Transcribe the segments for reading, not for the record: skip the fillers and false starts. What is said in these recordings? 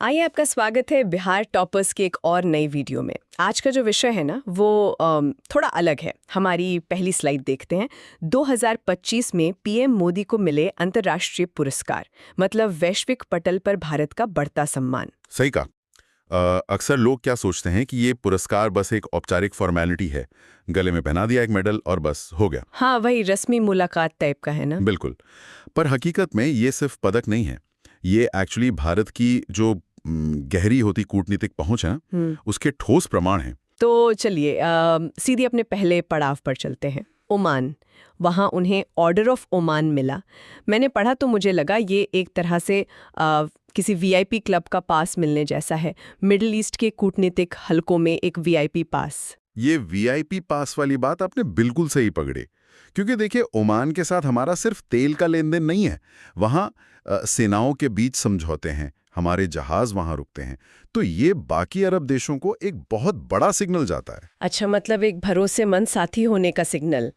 आइए, आपका स्वागत है बिहार टॉपर्स की एक और नई वीडियो में। आज का जो विषय है ना वो थोड़ा अलग है। हमारी पहली स्लाइड देखते हैं। 2025 में पीएम मोदी को मिले अंतर्राष्ट्रीय पुरस्कार, मतलब वैश्विक पटल पर भारत का बढ़ता सम्मान। सही कहा। अक्सर लोग क्या सोचते हैं कि ये पुरस्कार बस एक औपचारिक फॉर्मेलिटी है, गले में पहना दिया एक मेडल और बस हो गया। हाँ, वही रस्मी मुलाकात टाइप का है ना। बिल्कुल। पर हकीकत में ये सिर्फ पदक नहीं है, ये एक्चुअली भारत की जो गहरी होती कूटनीतिक पहुंच है उसके ठोस प्रमाण हैं। तो चलिए सीधे अपने पहले पड़ाव पर चलते हैं। ओमान, वहाँ उन्हें ऑर्डर ऑफ ओमान मिला। मैंने पढ़ा तो मुझे लगा ये एक तरह से किसी वीआईपी क्लब का पास मिलने जैसा है। मिडिल ईस्ट के कूटनीतिक हलकों में एक वीआईपी पास। ये वीआईपी पास वाली बात आपने बिल्कुल सही पकड़ी, क्योंकि देखिए ओमान के साथ हमारा सिर्फ तेल का लेन देन नहीं है, वहाँ सेनाओं के बीच समझौते हैं, हमारे जहाज वहाँ रुकते हैं, तो ये बाकी अरब देशों को एक बहुत बड़ा सिग्नल जाता है। अच्छा, मतलब एक भरोसेमंद साथी होने का सिग्नल।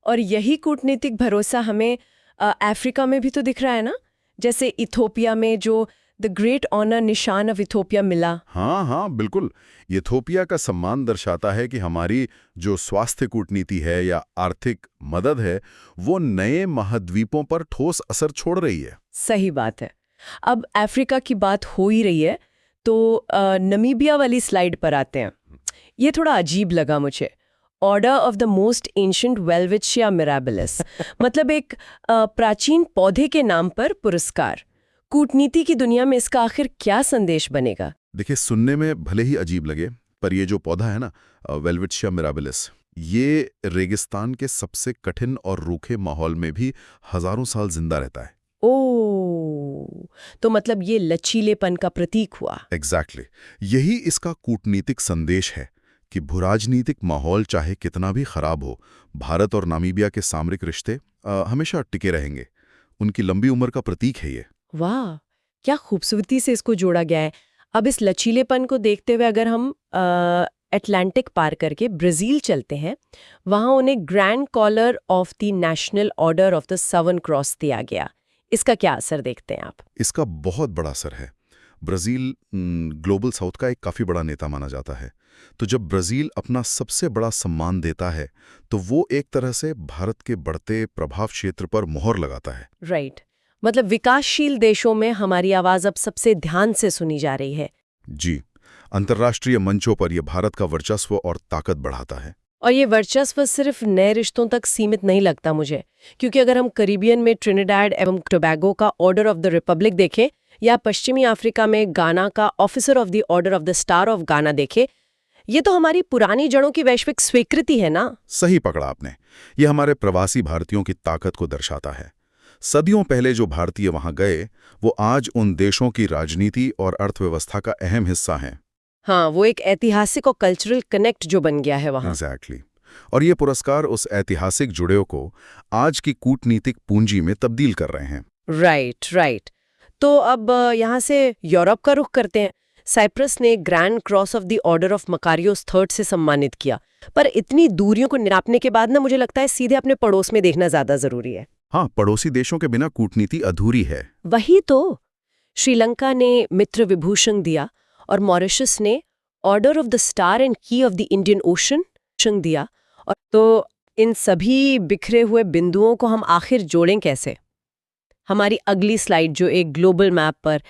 और यही कूटनीतिक भरोसा हमें अफ्रीका में भी तो दिख रहा है ना। जैसे इथोपिया में जो द ग्रेट ऑनर निशान ऑफ इथोपिया मिला। हाँ, बिल्कुल। इथोपिया का सम्मान दर्शाता है कि हमारी जो स्वास्थ्य कूटनीति है या आर्थिक मदद है वो नए महाद्वीपों पर ठोस असर छोड़ रही है। सही बात है। अब अफ्रीका की बात हो ही रही है तो नमीबिया वाली स्लाइड पर आते हैं। ये थोड़ा अजीब लगा मुझे। Order of the most ancient Welwitschia mirabilis मतलब एक प्राचीन पौधे के नाम पर पुरस्कार। कूटनीति की दुनिया में इसका आखिर क्या संदेश बनेगा? देखिए, सुनने में भले ही अजीब लगे, पर ये जो पौधा है ना, वेलविचिया मिराबिलिस, ये रेगिस्तान के सबसे कठिन और रूखे माहौल में भी हजारों साल जिंदा रहता है। ओह, तो मतलब ये लचीलेपन का प्रतीक हुआ। एग्जैक्टली। यही इसका कूटनीतिक संदेश है कि भूराजनीतिक माहौल चाहे कितना भी खराब हो, भारत और नामीबिया के सामरिक रिश्ते हमेशा टिके रहेंगे। उनकी लंबी उम्र का प्रतीक है ये। वाह, क्या खूबसूरती से इसको जोड़ा गया है। अब इस लचीलेपन को देखते हुए अगर हम अटलांटिक पार करके ब्राजील चलते हैं, वहाँ उन्हें Grand Collar of the National Order of the Southern Cross दिया गया। इसका क्या असर देखते हैं आप? इसका बहुत बड़ा असर है। ब्राजील ग्लोबल साउथ का एक काफ़ी बड़ा नेता माना जाता है, तो जब ब्राजील अपना सबसे बड़ा सम्मान देता है तो वो एक तरह से भारत के बढ़ते प्रभाव क्षेत्र पर मोहर लगाता है। राइट, मतलब विकासशील देशों में हमारी आवाज़ अब सबसे ध्यान से सुनी जा रही है। जी, अंतर्राष्ट्रीय मंचों पर यह भारत का वर्चस्व और ताकत बढ़ाता है। और ये वर्चस्व सिर्फ नए रिश्तों तक सीमित नहीं लगता मुझे, क्योंकि अगर हम करीबियन में ट्रिनिडाड एवं टोबैगो का ऑर्डर ऑफ द रिपब्लिक देखें या पश्चिमी अफ्रीका में गाना का officer of the order of the star of गाना देखें, ये तो हमारी पुरानी जड़ों की वैश्विक स्वीकृति है ना। सही पकड़ा आपने। ये हमारे प्रवासी भारतीयों की ताकत को दर्शाता है। सदियों पहले जो भारतीय वहां गए वो आज उन देशों की राजनीति और अर्थव्यवस्था का अहम हिस्सा हैं। हाँ, वो एक ऐतिहासिक और कल्चरल कनेक्ट जो बन गया है वहाँ। एग्जैक्टली। और ये पुरस्कार उस ऐतिहासिक जुड़ेव को आज की कूटनीतिक पूंजी में तब्दील कर रहे हैं। राइट। तो अब यहाँ से यूरोप का रुख करते हैं। साइप्रस ने grand cross of the order of Makarios third से सम्मानित किया, पर इतनी दूरियों को नापने के बाद ना मुझे लगता है सीधे अपने पड़ोस में देखना ज्यादा जरूरी है। हाँ, पड़ोसी देशों के बिना कूटनीति अधूरी है। वही तो। श्रीलंका ने मित्र विभूषण दिया और मॉरिशस ने order of the star and की ऑफ द इंडियन ओशन दिया। और तो इन सभी बिखरे हुए बिंदुओं को हम आखिर जोड़ें कैसे? हमारी अगली स्लाइड जो एक ग्लोबल मैप पर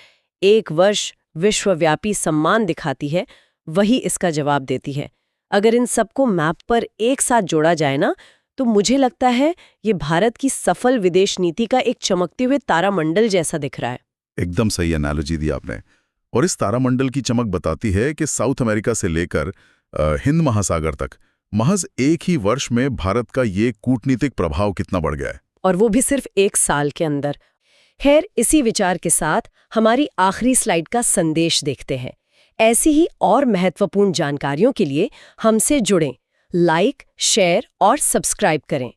एक वर्ष विश्वव्यापी सम्मान दिखाती है, वही इसका जवाब देती है। अगर इन सबको मैप पर एक साथ जोड़ा जाए ना, तो मुझे लगता है ये भारत की सफल विदेश नीति का एक चमकते हुए तारामंडल जैसा दिख रहा है। एकदम सही एनालॉजी दी आपने। और इस तारामंडल की चमक बताती है कि साउथ अमेरिका से लेकर हिंद महासागर तक महज एक ही वर्ष में भारत का ये कूटनीतिक प्रभाव कितना बढ़ गया है, और वो भी सिर्फ एक साल के अंदर। खैर, इसी विचार के साथ हमारी आखिरी स्लाइड का संदेश देखते हैं। ऐसी ही और महत्वपूर्ण जानकारियों के लिए हमसे जुड़ें, लाइक, शेयर और सब्सक्राइब करें।